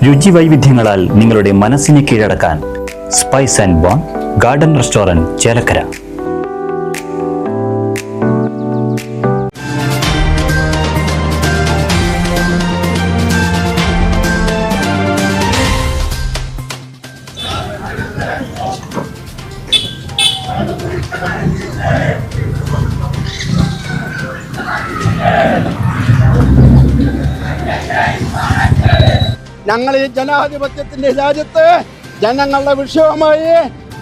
രുചി വൈവിധ്യങ്ങളാൽ നിങ്ങളുടെ മനസ്സിനെ കീഴടക്കാൻ Spice and bone garden Restaurant Chelakkara. ഞങ്ങൾ ഈ ജനാധിപത്യത്തിന്റെ രാജ്യത്ത് ജനങ്ങളുടെ വിഷയവുമായി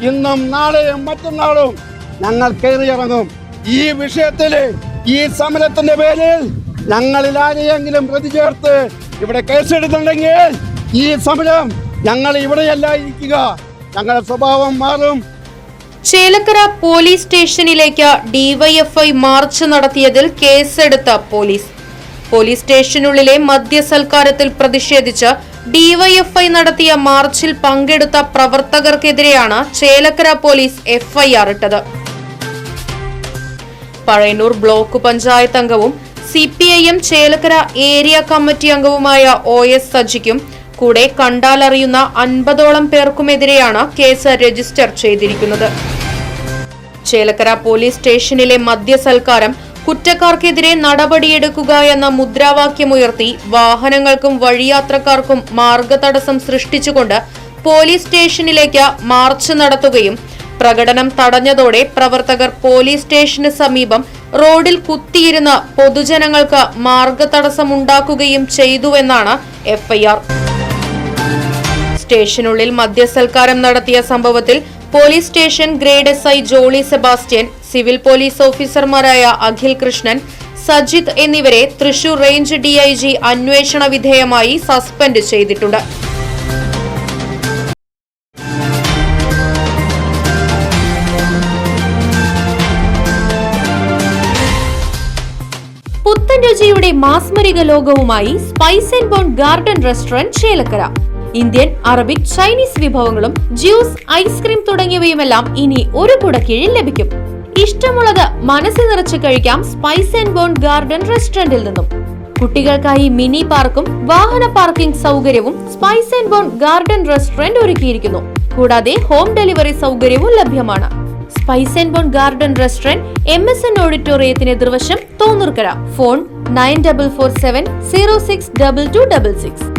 ഇന്നും നാളെയും മറ്റന്നാളും ഞങ്ങൾ കയറിയിറങ്ങും. ഈ വിഷയത്തിൽ ഈ സമരത്തിന്റെ പേരിൽ ഞങ്ങളിൽ ആരെയെങ്കിലും പ്രതി ചേർത്ത് ഇവിടെ കേസെടുത്തിട്ടുണ്ടെങ്കിൽ ഈ സമരം ഞങ്ങൾ ഇവിടെയല്ല ഇരിക്കുക, ഞങ്ങളുടെ സ്വഭാവം മാറും. ചേലക്കര പോലീസ് സ്റ്റേഷനിലേക്ക് ഡിവൈഎഫ്ഐ മാർച്ച് നടത്തിയതിൽ കേസെടുത്ത പോലീസ് സ്റ്റേഷനുള്ളിലെ മദ്യസൽക്കാരത്തിൽ പ്രതിഷേധിച്ച് ഡിവൈഎഫ്ഐ നടത്തിയ മാർച്ചിൽ പങ്കെടുത്ത പ്രവർത്തകർക്കെതിരെയാണ് ചേലക്കര പോലീസ് എഫ്ഐആർ ഇട്ടത്. പഴയന്നൂർ ബ്ലോക്ക് പഞ്ചായത്ത് അംഗവും CPIM ചേലക്കര ഏരിയ കമ്മിറ്റി അംഗവുമായ OS സജിക്കും കൂടെ കണ്ടാലറിയുന്ന 50ഓളം പേർക്കുമെതിരെയാണ് കേസ് രജിസ്റ്റർ ചെയ്തിരിക്കുന്നത്. ചേലക്കര പോലീസ് സ്റ്റേഷനിലെ മദ്യസൽക്കാരം കുറ്റക്കാർക്കെതിരെ നടപടിയെടുക്കുക എന്ന മുദ്രാവാക്യമുയർത്തി വാഹനങ്ങൾക്കും വഴിയാത്രക്കാർക്കും മാർഗതടസ്സം സൃഷ്ടിച്ചുകൊണ്ട് പോലീസ് സ്റ്റേഷനിലേക്ക് മാർച്ച് നടത്തുകയും പ്രകടനം തടഞ്ഞതോടെ പ്രവർത്തകർ പോലീസ് സ്റ്റേഷന് സമീപം റോഡിൽ കുത്തിയിരുന്ന് പൊതുജനങ്ങൾക്ക് മാർഗതടസ്സമുണ്ടാക്കുകയും ചെയ്തുവെന്നാണ് എഫ്ഐആർ. സ്റ്റേഷനുള്ളിൽ മദ്യസൽക്കാരം നടത്തിയ സംഭവത്തിൽ police station grade SI Jolly Sebastian, civil police ഓഫീസർമാരായ അഖിൽ കൃഷ്ണൻ, സജിത് എന്നിവരെ തൃശൂർ റേഞ്ച് DIG അന്വേഷണ വിധേയമായി സസ്പെൻഡ് ചെയ്തിട്ടുണ്ട്. പുത്തൻ രുചിയുടെ മാസ്മരിക ലോകവുമായി Spice and bone garden Restaurant Chelakkara. Indian, Arabic, Chinese വിഭവങ്ങളും ജ്യൂസ്, ഐസ്ക്രീം തുടങ്ങിയവയുമെല്ലാം ഇനി ഒരു കുടക്കീഴിൽ ലഭിക്കും. ഇഷ്ടമുള്ളത് മനസ്സ് നിറച്ച് കഴിക്കാം സ്പൈസ് ആൻഡ് ബോൺ ഗാർഡൻ റെസ്റ്റോറന്റിൽ നിന്നും. കുട്ടികൾക്കായി മിനി പാർക്കും വാഹന പാർക്കിംഗ് സൗകര്യവും spice and bone garden restaurant ഒരുക്കിയിരിക്കുന്നു. കൂടാതെ ഹോം ഡെലിവറി സൗകര്യവും ലഭ്യമാണ്. Spice and bone garden restaurant MSN ഓഡിറ്റോറിയത്തിന് എതിർവശം തോന്നൂർക്കര. ഫോൺ 9447 062266.